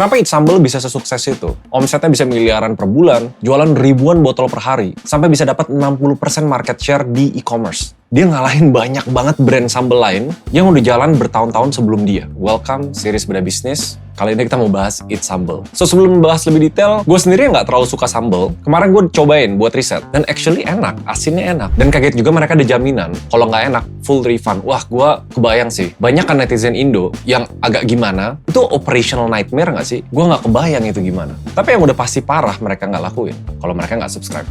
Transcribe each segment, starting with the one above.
Kenapa Eat Sambal bisa sesukses itu? Omsetnya bisa miliaran per bulan, jualan ribuan botol per hari, sampai bisa dapat 60% market share di e-commerce. Dia ngalahin banyak banget brand sambal lain yang udah jalan bertahun-tahun sebelum dia. Welcome, series Beda Bisnis. Kali ini kita mau bahas Eat Sambal. So, sebelum membahas lebih detail, gue sendiri nggak terlalu suka sambal. Kemarin gue cobain buat riset, dan actually enak, asinnya enak. Dan kaget juga mereka ada jaminan, kalau nggak enak, full refund. Wah, gue kebayang sih. Banyak kan netizen Indo yang agak gimana, itu operational nightmare nggak sih? Gue nggak kebayang itu gimana. Tapi yang udah pasti parah mereka nggak lakuin, kalau mereka nggak subscribe.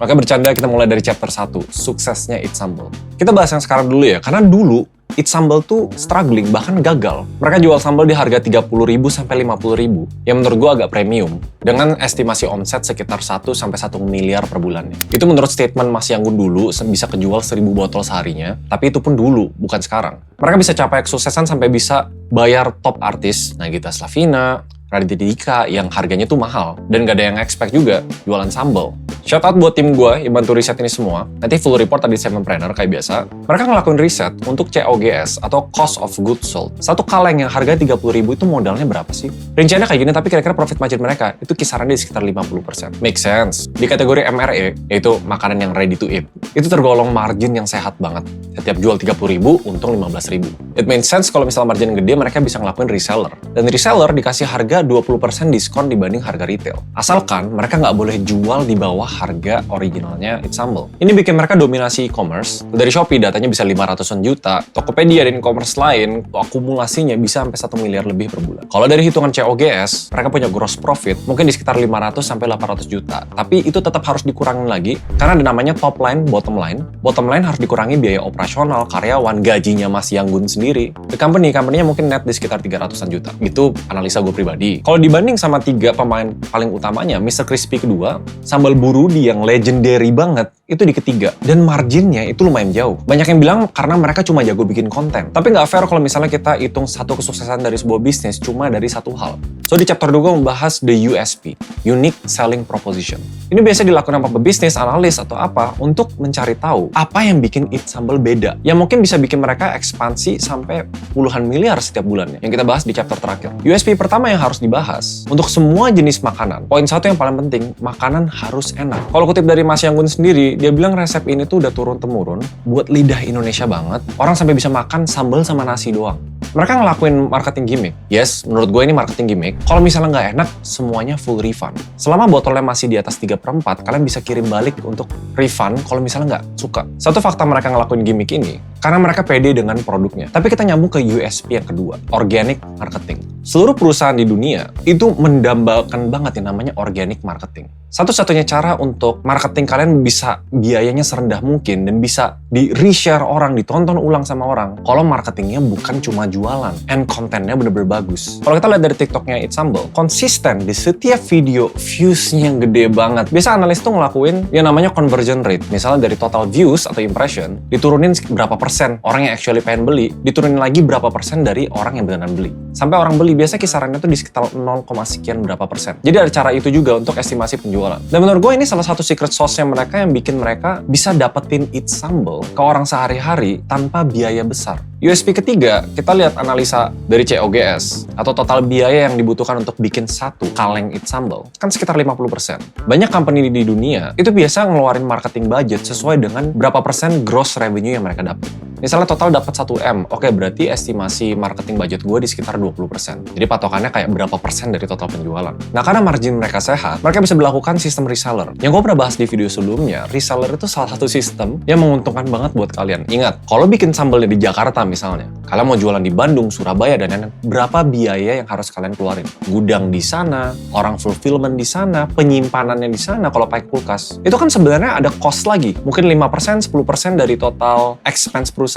Maka bercanda, kita mulai dari chapter 1, suksesnya Eat Sambal. Kita bahas yang sekarang dulu ya, karena dulu Eat Sambal tuh struggling, bahkan gagal. Mereka jual sambal di harga 30.000 sampai 50.000, yang menurut gue agak premium, dengan estimasi omset sekitar 1 sampai 1 miliar per bulannya. Itu menurut statement Mas Yanggun dulu, bisa kejual 1.000 botol seharinya, tapi itu pun dulu, bukan sekarang. Mereka bisa capai kesuksesan sampai bisa bayar top artis, Nagita Slavina, Raditya Dika, yang harganya tuh mahal, dan gak ada yang expect juga jualan sambal. Shout out buat tim gue yang bantu riset ini semua. Nanti full report tadi Sevenpreneur kayak biasa. Mereka ngelakuin riset untuk COGS atau Cost of Goods Sold. Satu kaleng yang harga 30.000 itu modalnya berapa sih? Rinciannya kayak gini, tapi kira-kira profit margin mereka itu kisarannya di sekitar 50%. Make sense. Di kategori MRE, yaitu makanan yang ready to eat, itu tergolong margin yang sehat banget. Setiap jual 30.000, untung 15.000. It makes sense kalau misalnya margin gede, mereka bisa ngelakuin reseller. Dan reseller dikasih harga 20% diskon dibanding harga retail. Asalkan mereka nggak boleh jual di bawah harga originalnya Eat Sambal. Ini bikin mereka dominasi e-commerce. Dari Shopee datanya bisa 500-an juta, Tokopedia dan e-commerce lain akumulasinya bisa sampai 1 miliar lebih per bulan. Kalau dari hitungan COGS, mereka punya gross profit mungkin di sekitar 500 sampai 800 juta. Tapi itu tetap harus dikurangin lagi karena ada namanya top line, bottom line. Bottom line harus dikurangi biaya operasional, karyawan, gajinya Mas Yanggun sendiri. The company-nya mungkin net di sekitar 300-an juta. Itu analisa gue pribadi. Kalau dibanding sama 3 pemain paling utamanya, Mr. Crispy kedua, Sambal Burudi yang legendary banget, itu di ketiga. Dan marginnya itu lumayan jauh. Banyak yang bilang karena mereka cuma jago bikin konten. Tapi nggak fair kalau misalnya kita hitung satu kesuksesan dari sebuah bisnis cuma dari satu hal. So, di chapter 2 gue membahas the USP, Unique Selling Proposition. Ini biasa dilakukan sama pebisnis, analis, atau apa untuk mencari tahu apa yang bikin Eat Sambal beda. Yang mungkin bisa bikin mereka ekspansi sampai puluhan miliar setiap bulannya. Yang kita bahas di chapter terakhir. USP pertama yang harus dibahas, untuk semua jenis makanan, poin satu yang paling penting, makanan harus enak. Kalau kutip dari Mas Yanggun sendiri, dia bilang resep ini tuh udah turun-temurun, buat lidah Indonesia banget, orang sampai bisa makan sambal sama nasi doang. Mereka ngelakuin marketing gimmick. Yes, menurut gue ini marketing gimmick. Kalau misalnya nggak enak, semuanya full refund. Selama botolnya masih di atas 3/4, kalian bisa kirim balik untuk refund kalau misalnya nggak suka. Satu fakta mereka ngelakuin gimmick ini, karena mereka pede dengan produknya. Tapi kita nyambung ke USP yang kedua, organic marketing. Seluruh perusahaan di dunia itu mendambakan banget yang namanya organic marketing. Satu-satunya cara untuk marketing kalian bisa biayanya serendah mungkin dan bisa di-reshare orang, ditonton ulang sama orang. Kalau marketingnya bukan cuma jualan, and kontennya bener-bener bagus. Kalau kita lihat dari TikToknya Eat Sambal, konsisten di setiap video views-nya yang gede banget. Biasa analis tuh ngelakuin yang namanya conversion rate. Misalnya dari total views atau impression, diturunin berapa persen orang yang actually pengen beli, diturunin lagi berapa persen dari orang yang beneran beli. Sampai orang beli, biasa kisarannya tuh di sekitar 0, sekian berapa persen. Jadi ada cara itu juga untuk estimasi penjualan. Dan menurut gue ini salah satu secret sauce-nya mereka yang bikin mereka bisa dapetin Eat Sambal ke orang sehari-hari tanpa biaya besar. USP ketiga, kita lihat analisa dari COGS atau total biaya yang dibutuhkan untuk bikin satu kaleng Eat Sambal kan sekitar 50%. Banyak company di dunia itu biasa ngeluarin marketing budget sesuai dengan berapa persen gross revenue yang mereka dapat. Misalnya total dapat 1M, oke berarti estimasi marketing budget gue di sekitar 20%. Jadi patokannya kayak berapa persen dari total penjualan. Nah karena margin mereka sehat, mereka bisa melakukan sistem reseller. Yang gue pernah bahas di video sebelumnya, reseller itu salah satu sistem yang menguntungkan banget buat kalian. Ingat, kalau bikin sambalnya di Jakarta misalnya, kalian mau jualan di Bandung, Surabaya, dan lain-lain, berapa biaya yang harus kalian keluarin? Gudang di sana, orang fulfillment di sana, penyimpanannya di sana kalau pakai kulkas. Itu kan sebenarnya ada cost lagi. Mungkin 5%, 10% dari total expense perusahaan.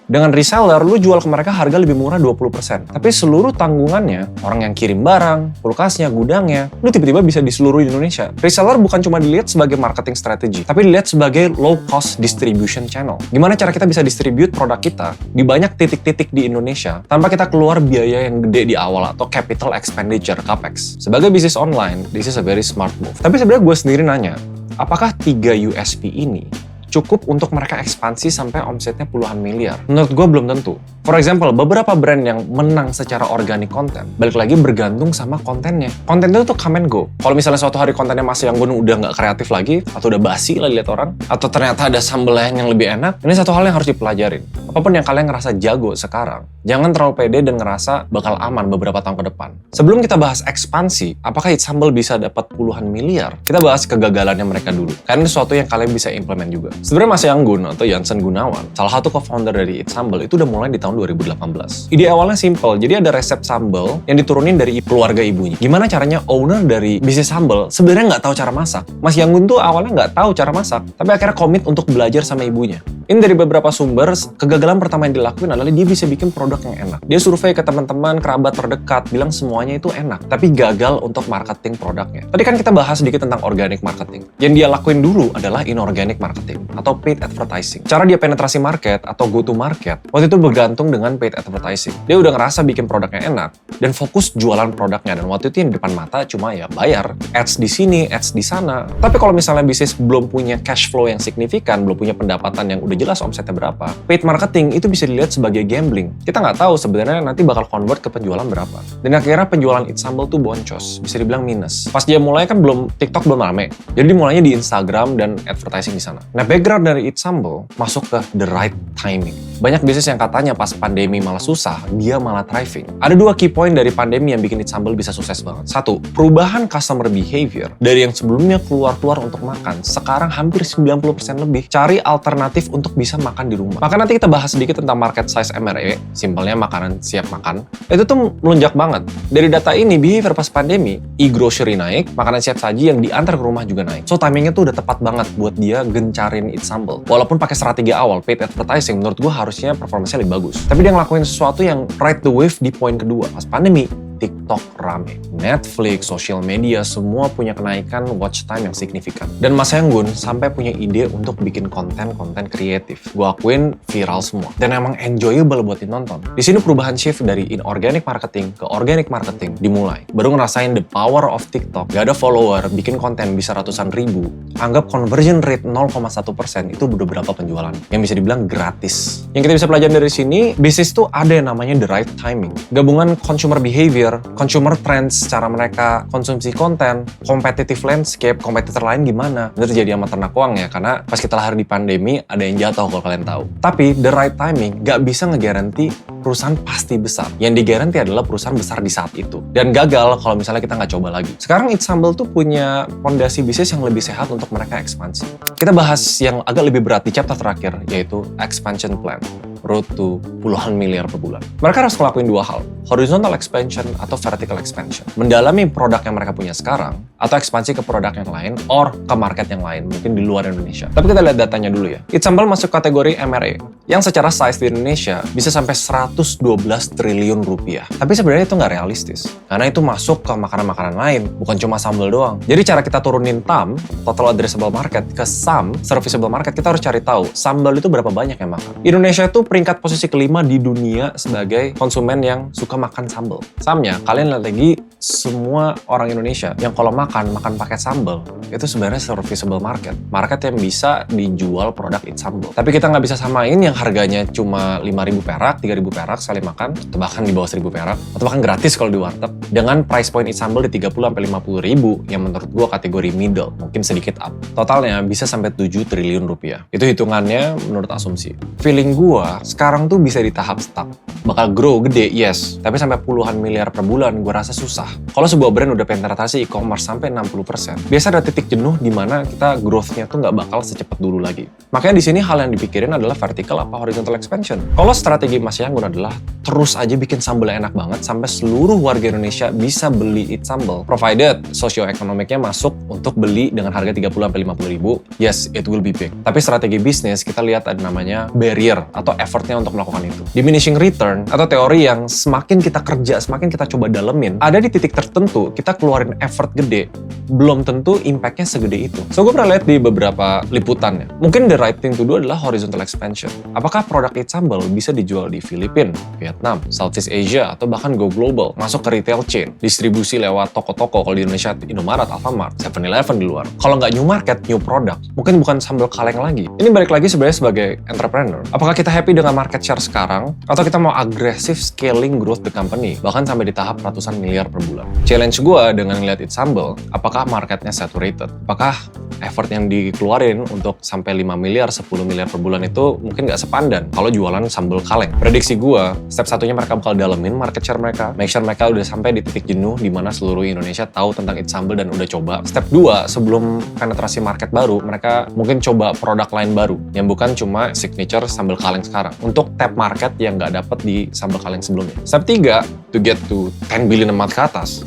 Dengan reseller, lu jual ke mereka harga lebih murah 20%. Tapi seluruh tanggungannya, orang yang kirim barang, kulkasnya, gudangnya, lu tiba-tiba bisa di seluruh Indonesia. Reseller bukan cuma dilihat sebagai marketing strategy, tapi dilihat sebagai low cost distribution channel. Gimana cara kita bisa distribute produk kita di banyak titik-titik di Indonesia tanpa kita keluar biaya yang gede di awal atau capital expenditure, capex. Sebagai bisnis online, this is a very smart move. Tapi sebenarnya gue sendiri nanya, apakah 3 USP ini cukup untuk mereka ekspansi sampai omsetnya puluhan miliar? Menurut gue belum tentu. For example, beberapa brand yang menang secara organik konten, balik lagi bergantung sama kontennya. Kontennya tuh come and go. Kalau misalnya suatu hari kontennya Mas Yanggun udah nggak kreatif lagi, atau udah basi lah dilihat orang, atau ternyata ada sambal lain yang lebih enak, ini satu hal yang harus dipelajarin. Apapun yang kalian ngerasa jago sekarang, jangan terlalu pede dan ngerasa bakal aman beberapa tahun ke depan. Sebelum kita bahas ekspansi, apakah Eat Sambal bisa dapat puluhan miliar? Kita bahas kegagalannya mereka dulu. Karena ini sesuatu yang kalian bisa implement juga. Sebenarnya Mas Yanggun atau Jansen Gunawan, salah satu co-founder dari Eat Sambal, itu udah mulai di tahun 2018. Ide awalnya simple, jadi ada resep sambal yang diturunin dari keluarga ibunya. Gimana caranya owner dari bisnis sambal sebenarnya nggak tahu cara masak. Mas Yanggun tuh awalnya nggak tahu cara masak, tapi akhirnya komit untuk belajar sama ibunya. Ini dari beberapa sumber, kegagalan pertama yang dilakuin adalah dia bisa bikin produk yang enak. Dia survei ke teman-teman, kerabat terdekat, bilang semuanya itu enak, tapi gagal untuk marketing produknya. Tadi kan kita bahas sedikit tentang organic marketing. Yang dia lakuin dulu adalah inorganic marketing atau paid advertising. Cara dia penetrasi market atau go to market, waktu itu bergantung dengan paid advertising. Dia udah ngerasa bikin produknya enak dan fokus jualan produknya, dan waktu itu yang di depan mata cuma ya bayar ads di sini, ads di sana. Tapi kalau misalnya bisnis belum punya cash flow yang signifikan, belum punya pendapatan yang udah jelas omsetnya berapa, paid marketing itu bisa dilihat sebagai gambling. Kita nggak tahu sebenarnya nanti bakal convert ke penjualan berapa. Dan akhirnya penjualan Eat Sambal tuh boncos, bisa dibilang minus. Pas dia mulai kan TikTok belum rame, jadi dimulainya di Instagram dan advertising di sana. Nah, background dari Eat Sambal masuk ke the right timing. Banyak bisnis yang katanya pas pandemi malah susah, dia malah thriving. Ada dua key point dari pandemi yang bikin Eat Sambal bisa sukses banget. Satu, perubahan customer behavior dari yang sebelumnya keluar-keluar untuk makan, sekarang hampir 90% lebih cari alternatif untuk bisa makan di rumah. Maka nanti kita bahas sedikit tentang market size MRE, simpelnya makanan siap makan. Itu tuh melonjak banget. Dari data ini, behavior pas pandemi, e-grocery naik, makanan siap saji yang diantar ke rumah juga naik. So timingnya tuh udah tepat banget buat dia gencarin Eat Sambal. Walaupun pakai strategi awal, paid advertising, menurut gue harusnya performanya lebih bagus. Tapi dia ngelakuin sesuatu yang ride the wave di poin kedua. Pas pandemi, TikTok rame. Netflix, social media, semua punya kenaikan watch time yang signifikan. Dan Mas Yanggun sampai punya ide untuk bikin konten-konten kreatif. Gue akuin viral semua. Dan emang enjoyable buat ditonton. Di sini perubahan shift dari inorganic marketing ke organic marketing dimulai. Baru ngerasain the power of TikTok. Gak ada follower, bikin konten bisa ratusan ribu. Anggap conversion rate 0,1% itu udah berapa penjualan. Yang bisa dibilang gratis. Yang kita bisa pelajari dari sini, bisnis tuh ada yang namanya the right timing. Gabungan consumer behavior, consumer trends, cara mereka konsumsi konten, competitive landscape, kompetitor lain gimana. Itu terjadi sama ternak uang ya, karena pas kita lahir di pandemi, ada yang jatuh kalau kalian tahu. Tapi the right timing gak bisa ngegaranti perusahaan pasti besar. Yang digaranti adalah perusahaan besar di saat itu. Dan gagal kalau misalnya kita nggak coba lagi. Sekarang Eat Sambal tuh punya fondasi bisnis yang lebih sehat untuk mereka ekspansi. Kita bahas yang agak lebih berat di chapter terakhir, yaitu expansion plan. Road to puluhan miliar per bulan. Mereka harus ngelakuin dua hal, horizontal expansion atau vertical expansion. Mendalami produk yang mereka punya sekarang, atau ekspansi ke produk yang lain, or ke market yang lain, mungkin di luar Indonesia. Tapi kita lihat datanya dulu ya. Eat Sambal masuk kategori MRE, yang secara size di Indonesia bisa sampai 112 triliun rupiah. Tapi sebenarnya itu nggak realistis, karena itu masuk ke makanan-makanan lain, bukan cuma sambal doang. Jadi cara kita turunin TAM, total addressable market, ke SAM, serviceable market, kita harus cari tahu, sambal itu berapa banyak yang makan. Indonesia itu peringkat posisi kelima di dunia sebagai konsumen yang suka makan sambal. SAM-nya, kalian lihat lagi, semua orang Indonesia yang kalau makan pakai sambal, itu sebenarnya serviceable market. Market yang bisa dijual produk Eat Sambal. Tapi kita nggak bisa samain yang harganya cuma 5.000 perak, 3.000 perak sekali makan, atau bahkan di bawah 1.000 perak, atau bahkan gratis kalau di warteg, dengan price point Eat Sambal di 30-50 ribu, yang menurut gua kategori middle, mungkin sedikit up. Totalnya bisa sampai 7 triliun rupiah. Itu hitungannya menurut asumsi. Feeling gua, sekarang tuh bisa di tahap stuck. Bakal grow gede, yes. Tapi sampai puluhan miliar per bulan, gua rasa susah. Kalau sebuah brand udah penetrasi e-commerce sampai 60%, biasa ada titik jenuh di mana kita growth-nya tuh nggak bakal secepat dulu lagi. Makanya di sini hal yang dipikirin adalah vertical apa horizontal expansion. Kalau strategi Mas Yanggun adalah terus aja bikin sambal enak banget sampai seluruh warga Indonesia bisa beli Eat Sambal, provided socio-ekonomiknya masuk untuk beli dengan harga 30-50 ribu, yes, it will be big. Tapi strategi bisnis kita lihat ada namanya barrier atau effortnya untuk melakukan itu. Diminishing return atau teori yang semakin kita kerja, semakin kita coba dalemin, ada di titik tertentu kita keluarin effort gede, belum tentu impact-nya segede itu. So, gue pernah lihat di beberapa liputan ya. Mungkin the right thing to do adalah horizontal expansion. Apakah produk Eat Sambal bisa dijual di Filipina, Vietnam, Southeast Asia, atau bahkan go global, masuk ke retail chain, distribusi lewat toko-toko. Kalau di Indonesia, Indomaret, Alfamart, 7-Eleven di luar. Kalau nggak new market, new product, mungkin bukan sambal kaleng lagi. Ini balik lagi sebenarnya sebagai entrepreneur. Apakah kita happy dengan market share sekarang, atau kita mau agresif scaling growth the company, bahkan sampai di tahap ratusan miliar per bulan? Challenge gue dengan ngeliat It's Sambal, apakah marketnya saturated? Apakah effort yang dikeluarin untuk sampai 5 miliar, 10 miliar per bulan itu mungkin nggak sepandan kalau jualan sambal kaleng? Prediksi gue, step satunya mereka bakal dalemin market share mereka, make sure mereka udah sampai di titik jenuh di mana seluruh Indonesia tahu tentang It's Sambal dan udah coba. Step 2, sebelum penetrasi market baru, mereka mungkin coba produk lain baru yang bukan cuma signature sambal kaleng sekarang untuk tap market yang nggak dapet di sambal kaleng sebelumnya. Step 3, to get to 10 billion a month ke atas,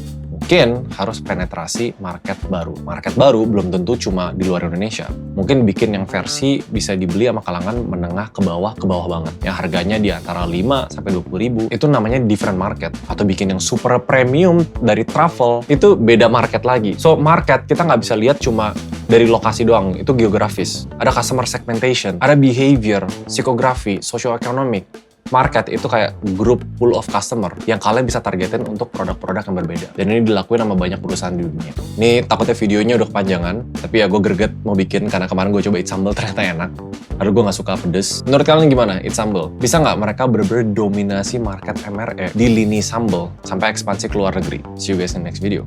mungkin harus penetrasi market baru. Market baru belum tentu cuma di luar Indonesia. Mungkin bikin yang versi bisa dibeli sama kalangan menengah ke bawah banget. Yang harganya di antara 5 sampai 20 ribu. Itu namanya different market. Atau bikin yang super premium dari travel, itu beda market lagi. So market kita nggak bisa lihat cuma dari lokasi doang, itu geografis. Ada customer segmentation, ada behavior, psikografi, socio-economic. Market itu kayak grup pool of customer yang kalian bisa targetin untuk produk-produk yang berbeda. Dan ini dilakuin sama banyak perusahaan di dunia. Ini takutnya videonya udah kepanjangan, tapi ya gue greget mau bikin karena kemarin gue coba It's Sambal ternyata enak. Aduh, gue gak suka pedes. Menurut kalian gimana It's Sambal? Bisa nggak mereka bener-bener dominasi market MRE di lini sambal sampai ekspansi ke luar negeri? See you guys in the next video.